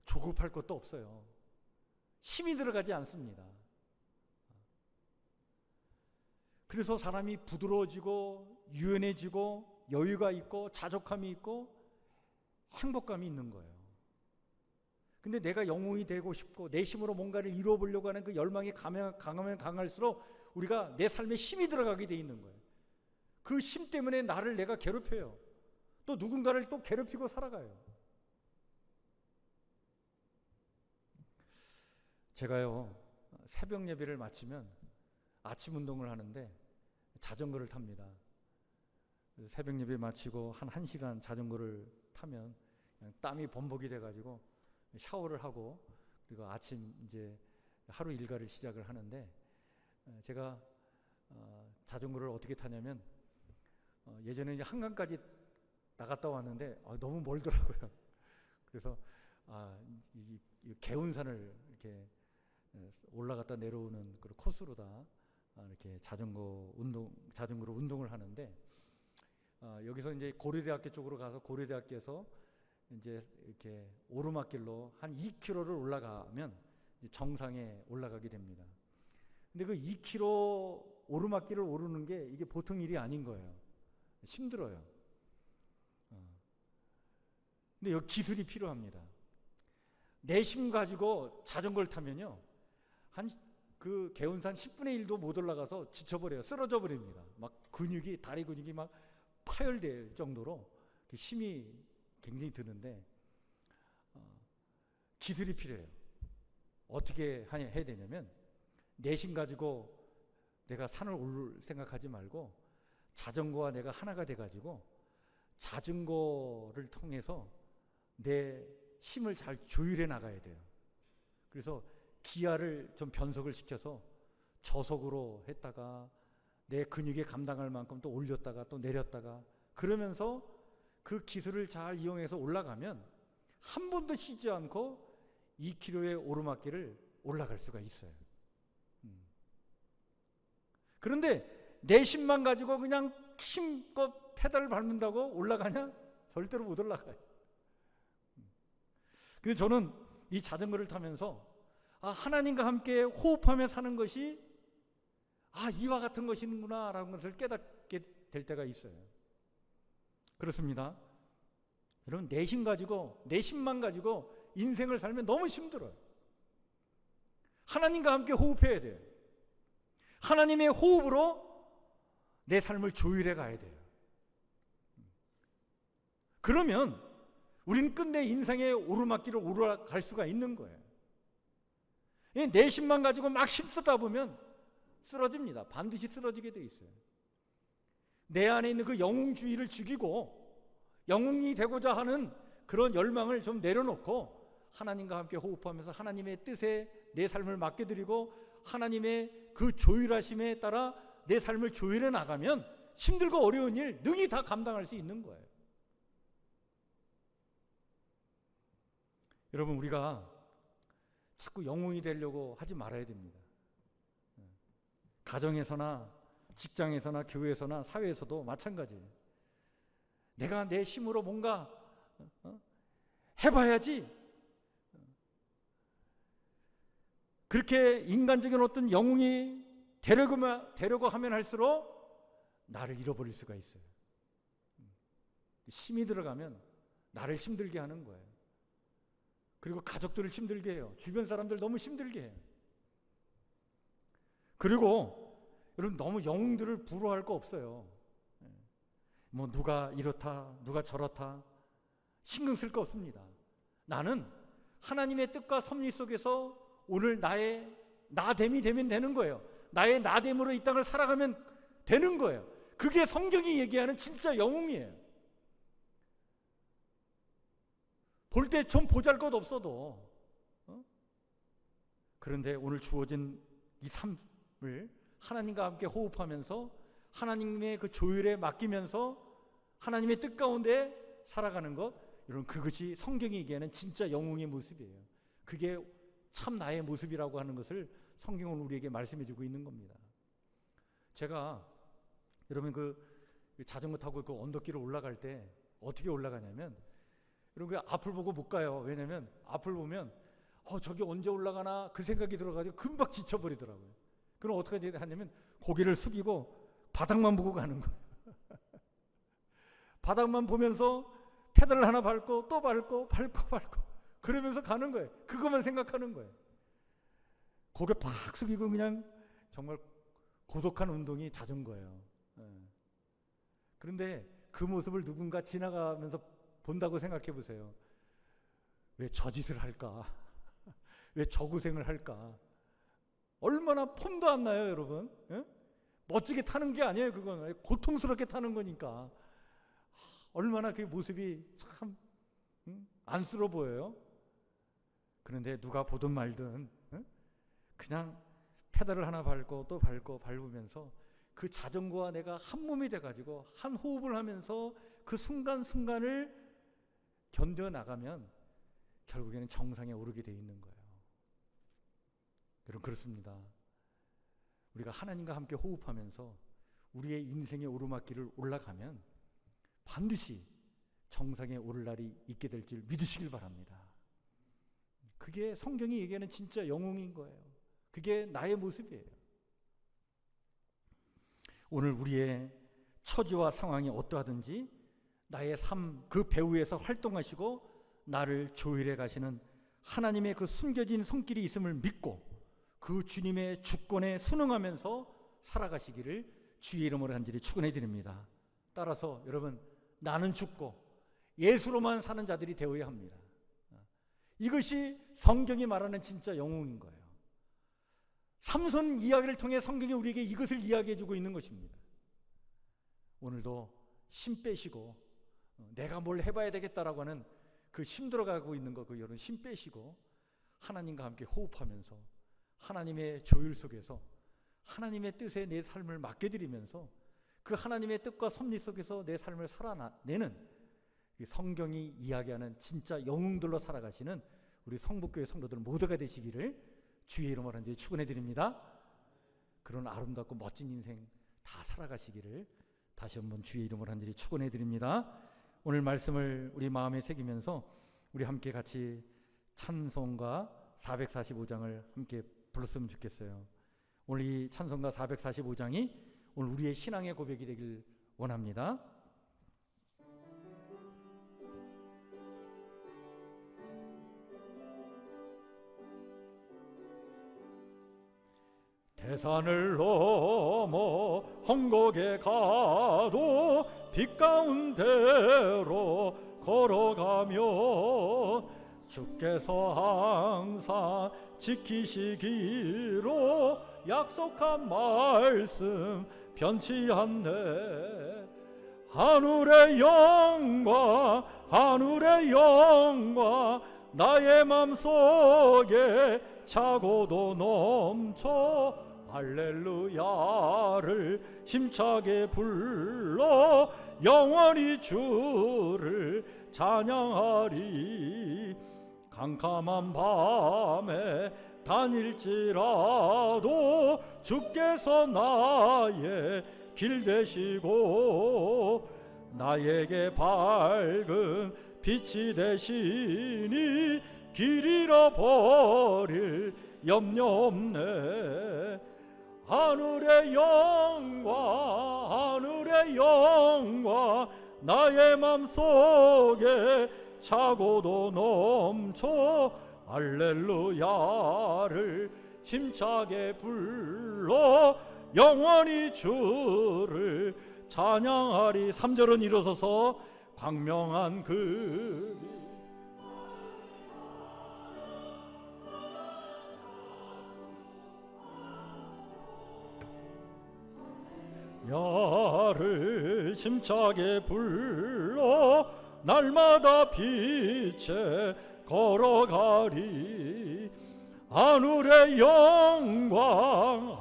[SPEAKER 1] 조급할 것도 없어요. 힘이 들어가지 않습니다. 그래서 사람이 부드러워지고 유연해지고 여유가 있고 자족함이 있고 행복감이 있는 거예요. 근데 내가 영웅이 되고 싶고 내 힘으로 뭔가를 이루어 보려고 하는 그 열망이 강하면 강할수록 우리가 내 삶에 힘이 들어가게 돼 있는 거예요. 그 힘 때문에 나를 내가 괴롭혀요. 또 누군가를 또 괴롭히고 살아가요. 제가요, 새벽 예배를 마치면 아침 운동을 하는데 자전거를 탑니다. 새벽 예배 마치고 한 1시간 자전거를 타면 그냥 땀이 범벅이 돼가지고 샤워를 하고 그리고 아침 이제 하루 일과를 시작을 하는데, 제가 자전거를 어떻게 타냐면 예전에 이제 한강까지 나갔다 왔는데 너무 멀더라고요. 그래서 이 개운산을 이렇게 올라갔다 내려오는 그런 코스로다 이렇게 자전거로 운동을 하는데, 여기서 이제 고려대학교 쪽으로 가서 고려대학교에서 이제 이렇게 오르막길로 한 2km를 올라가면 이제 정상에 올라가게 됩니다. 근데 그 2km 오르막길을 오르는 게 이게 보통 일이 아닌 거예요. 힘들어요. 근데 여기 기술이 필요합니다. 내심 가지고 자전거를 타면요, 한 그 개운산 10분의 1도 못 올라가서 지쳐버려요. 쓰러져 버립니다. 막 다리 근육이 막 파열될 정도로 힘이 굉장히 드는데, 기술이 필요해요. 어떻게 해야 되냐면, 내심 가지고 내가 산을 오를 생각하지 말고 자전거와 내가 하나가 돼가지고 자전거를 통해서 내 힘을 잘 조율해 나가야 돼요. 그래서 기아를 좀 변속을 시켜서 저속으로 했다가 내 근육에 감당할 만큼 또 올렸다가 또 내렸다가, 그러면서 그 기술을 잘 이용해서 올라가면 한 번도 쉬지 않고 2km의 오르막길을 올라갈 수가 있어요. 그런데 내심만 가지고 그냥 힘껏 페달을 밟는다고 올라가냐? 절대로 못 올라가요. 그래서 저는 이 자전거를 타면서 하나님과 함께 호흡하며 사는 것이 이와 같은 것이구나 라는 것을 깨닫게 될 때가 있어요. 그렇습니다. 여러분, 내심만 가지고 인생을 살면 너무 힘들어요. 하나님과 함께 호흡해야 돼요. 하나님의 호흡으로 내 삶을 조율해 가야 돼요. 그러면 우리는 끝내 인생의 오르막길을 오르갈 수가 있는 거예요. 내심만 가지고 막 힘쓰다 보면 쓰러집니다. 반드시 쓰러지게 돼 있어요. 내 안에 있는 그 영웅주의를 죽이고 영웅이 되고자 하는 그런 열망을 좀 내려놓고 하나님과 함께 호흡하면서 하나님의 뜻에 내 삶을 맡겨드리고 하나님의 그 조율하심에 따라 내 삶을 조율해 나가면 힘들고 어려운 일 능히 다 감당할 수 있는 거예요. 여러분, 우리가 자꾸 영웅이 되려고 하지 말아야 됩니다. 가정에서나 직장에서나 교회에서나 사회에서도 마찬가지예요. 내가 내 힘으로 뭔가 해봐야지. 그렇게 인간적인 어떤 영웅이 되려고 하면 할수록 나를 잃어버릴 수가 있어요. 힘이 들어가면 나를 힘들게 하는 거예요. 그리고 가족들을 힘들게 해요. 주변 사람들 너무 힘들게 해요. 그리고 여러분, 너무 영웅들을 부러워할 거 없어요. 뭐 누가 이렇다 누가 저렇다 신경 쓸 거 없습니다. 나는 하나님의 뜻과 섭리 속에서 오늘 나의 나됨이 되면 되는 거예요. 나의 나됨으로 이 땅을 살아가면 되는 거예요. 그게 성경이 얘기하는 진짜 영웅이에요. 볼 때 좀 보잘것 없어도 그런데 오늘 주어진 이 삶을 하나님과 함께 호흡하면서 하나님의 그 조율에 맡기면서 하나님의 뜻 가운데 살아가는 것, 여러분, 그것이 성경이 얘기하는 진짜 영웅의 모습이에요. 그게 참 나의 모습이라고 하는 것을 성경은 우리에게 말씀해 주고 있는 겁니다. 제가 여러분 그 자전거 타고 그 언덕길을 올라갈 때 어떻게 올라가냐면, 여러분 그 앞을 보고 못 가요. 왜냐면 앞을 보면 저기 언제 올라가나 그 생각이 들어가지고 금방 지쳐버리더라고요. 그럼 어떻게 하냐면 고개를 숙이고 바닥만 보고 가는 거예요. 바닥만 보면서 페달을 하나 밟고 또 밟고 그러면서 가는 거예요. 그것만 생각하는 거예요. 고개 팍 숙이고 그냥 정말 고독한 운동이 자전거예요. 그런데 그 모습을 누군가 지나가면서 본다고 생각해 보세요. 왜 저 짓을 할까? 왜 저 고생을 할까? 얼마나 폼도 안 나요, 여러분. 멋지게 타는 게 아니에요. 그건 고통스럽게 타는 거니까. 얼마나 그 모습이 참 안쓰러워 보여요. 그런데 누가 보든 말든 그냥 페달을 하나 밟고 또 밟으면서 그 자전거와 내가 한 몸이 돼가지고 한 호흡을 하면서 그 순간순간을 견뎌나가면 결국에는 정상에 오르게 돼 있는 거예요. 여러분, 그렇습니다. 우리가 하나님과 함께 호흡하면서 우리의 인생의 오르막길을 올라가면 반드시 정상에 오를 날이 있게 될 줄 믿으시길 바랍니다. 그게 성경이 얘기하는 진짜 영웅인 거예요. 그게 나의 모습이에요. 오늘 우리의 처지와 상황이 어떠하든지 나의 삶 그 배후에서 활동하시고 나를 조율해 가시는 하나님의 그 숨겨진 손길이 있음을 믿고 그 주님의 주권에 순응하면서 살아가시기를 주의 이름으로 간절히 축원해 드립니다. 따라서 여러분, 나는 죽고 예수로만 사는 자들이 되어야 합니다. 이것이 성경이 말하는 진짜 영웅인 거예요. 삼손 이야기를 통해 성경이 우리에게 이것을 이야기해 주고 있는 것입니다. 오늘도 힘 빼시고 내가 뭘 해봐야 되겠다라고 하는 그 힘들어가고 있는 거, 그 여러분 힘 빼시고 하나님과 함께 호흡하면서 하나님의 조율 속에서 하나님의 뜻에 내 삶을 맡겨드리면서 그 하나님의 뜻과 섭리 속에서 내 삶을 살아내는 성경이 이야기하는 진짜 영웅들로 살아가시는 우리 성북교회 성도들 모두가 되시기를 주의 이름으로 간절히 축원해 드립니다. 그런 아름답고 멋진 인생 다 살아가시기를 다시 한번 주의 이름으로 간절히 축원해 드립니다. 오늘 말씀을 우리 마음에 새기면서 우리 함께 같이 찬송가 445장을 함께 불렀으면 좋겠어요. 오늘 이 찬송가 445장이 오늘 우리의 신앙의 고백이 되길 원합니다.
[SPEAKER 2] 대산을 넘어 헝곡에 가도 빛 가운데로 걸어가며 주께서 항상 지키시기로 약속한 말씀 변치 않네. 하늘의 영광 하늘의 영광 나의 맘속에 차고도 넘쳐 할렐루야를 힘차게 불러 영원히 주를 찬양하리. 캄캄한 밤에 다닐지라도 주께서 나의 길 되시고 나에게 밝은 빛이 되시니 길 잃어버릴 염려 없네. 하늘의 영광 나의 맘속에 차고도 넘쳐 할렐루야를 힘차게 불러 영원히 주를 찬양하리. 3절은 일어서서 광명한 그 야를 힘차게 불러 날마다 빛에 걸어가리. 하늘의 영광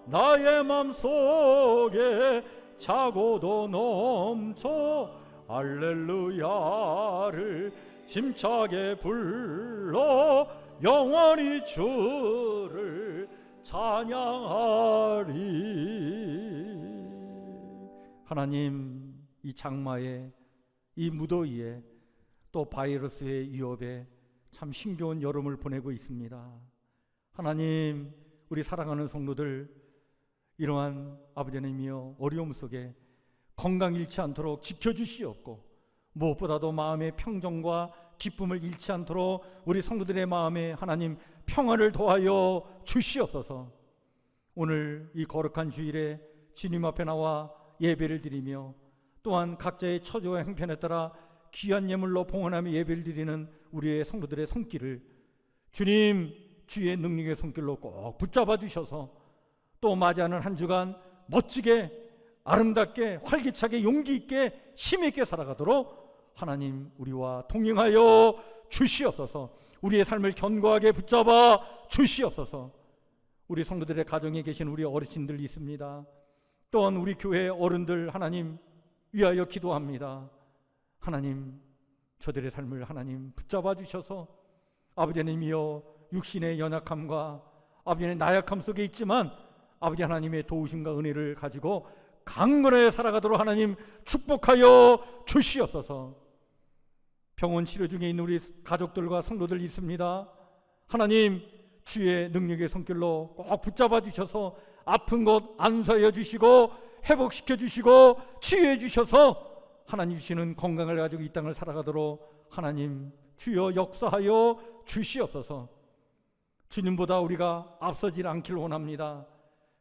[SPEAKER 2] 나의 맘속에 차고도 넘쳐 할렐루야를 힘차게 불러 영원히 주를 찬양하리.
[SPEAKER 1] 하나님, 이 장마에 이 무더위에 또 바이러스의 위협에 참 힘겨운 여름을 보내고 있습니다. 하나님, 우리 사랑하는 성도들 이러한 아버지 하나님이여 어려움 속에 건강 잃지 않도록 지켜주시옵고 무엇보다도 마음의 평정과 기쁨을 잃지 않도록 우리 성도들의 마음에 하나님 평안을 더하여 주시옵소서. 오늘 이 거룩한 주일에 주님 앞에 나와 예배를 드리며 또한 각자의 처지와 형편에 따라 귀한 예물로 봉헌하며 예배를 드리는 우리의 성도들의 손길을 주님 주의 능력의 손길로 꼭 붙잡아 주셔서 또 맞이하는 한 주간 멋지게 아름답게 활기차게 용기 있게 힘 있게 살아가도록 하나님 우리와 동행하여 주시옵소서. 우리의 삶을 견고하게 붙잡아 주시옵소서. 우리 성도들의 가정에 계신 우리 어르신들 있습니다. 또한 우리 교회 어른들 하나님 위하여 기도합니다. 하나님 저들의 삶을 하나님 붙잡아 주셔서 아버지 하나님이여 육신의 연약함과 아버지 하나님의 나약함 속에 있지만 아버지 하나님의 도우심과 은혜를 가지고 강건하게 살아가도록 하나님 축복하여 주시옵소서. 병원 치료 중에 있는 우리 가족들과 성도들 있습니다. 하나님 주의 능력의 손길로 꼭 붙잡아 주셔서 아픈 곳 안수하여 주시고 회복시켜 주시고 치유해 주셔서 하나님 주시는 건강을 가지고 이 땅을 살아가도록 하나님 주여 역사하여 주시옵소서. 주님보다 우리가 앞서질 않기를 원합니다.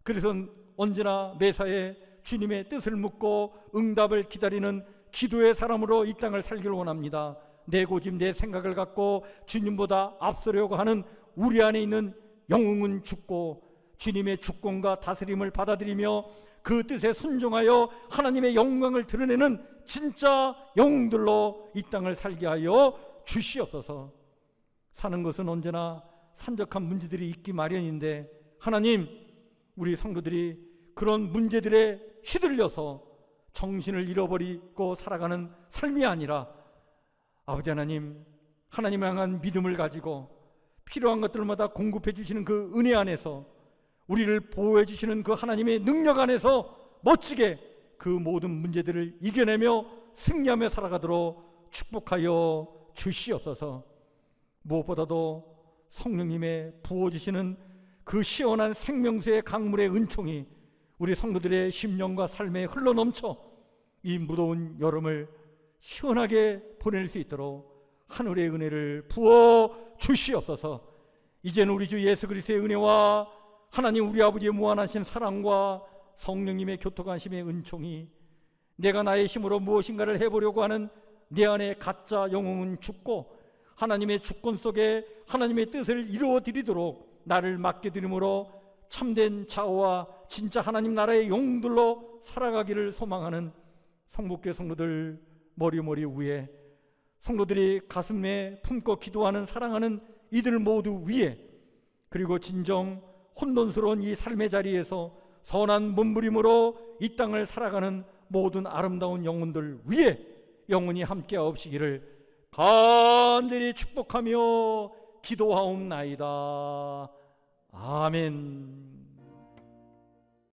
[SPEAKER 1] 그래서 언제나 매사에 주님의 뜻을 묻고 응답을 기다리는 기도의 사람으로 이 땅을 살기를 원합니다. 내 고집 내 생각을 갖고 주님보다 앞서려고 하는 우리 안에 있는 영웅은 죽고 주님의 주권과 다스림을 받아들이며 그 뜻에 순종하여 하나님의 영광을 드러내는 진짜 영웅들로 이 땅을 살게 하여 주시옵소서. 사는 것은 언제나 산적한 문제들이 있기 마련인데 하나님 우리 성도들이 그런 문제들에 휘둘려서 정신을 잃어버리고 살아가는 삶이 아니라 아버지 하나님 하나님을 향한 믿음을 가지고 필요한 것들마다 공급해 주시는 그 은혜 안에서 우리를 보호해 주시는 그 하나님의 능력 안에서 멋지게 그 모든 문제들을 이겨내며 승리하며 살아가도록 축복하여 주시옵소서. 무엇보다도 성령님의 부어주시는 그 시원한 생명수의 강물의 은총이 우리 성도들의 심령과 삶에 흘러넘쳐 이 무더운 여름을 시원하게 보낼 수 있도록 하늘의 은혜를 부어 주시옵소서. 이제는 우리 주 예수 그리스도의 은혜와 하나님 우리 아버지의 무한하신 사랑과 성령님의 교통하심의 은총이 내가 나의 힘으로 무엇인가를 해보려고 하는 내 안의 가짜 영웅은 죽고 하나님의 주권 속에 하나님의 뜻을 이루어드리도록 나를 맡겨드림으로 참된 자아와 진짜 하나님 나라의 영웅들로 살아가기를 소망하는 성북교 성도들 머리 위에, 성도들이 가슴에 품고 기도하는 사랑하는 이들 모두 위에, 그리고 진정 혼돈스러운 이 삶의 자리에서 선한 몸부림으로 이 땅을 살아가는 모든 아름다운 영혼들 위에 영원히 함께하옵시기를 간절히 축복하며 기도하옵나이다. 아멘.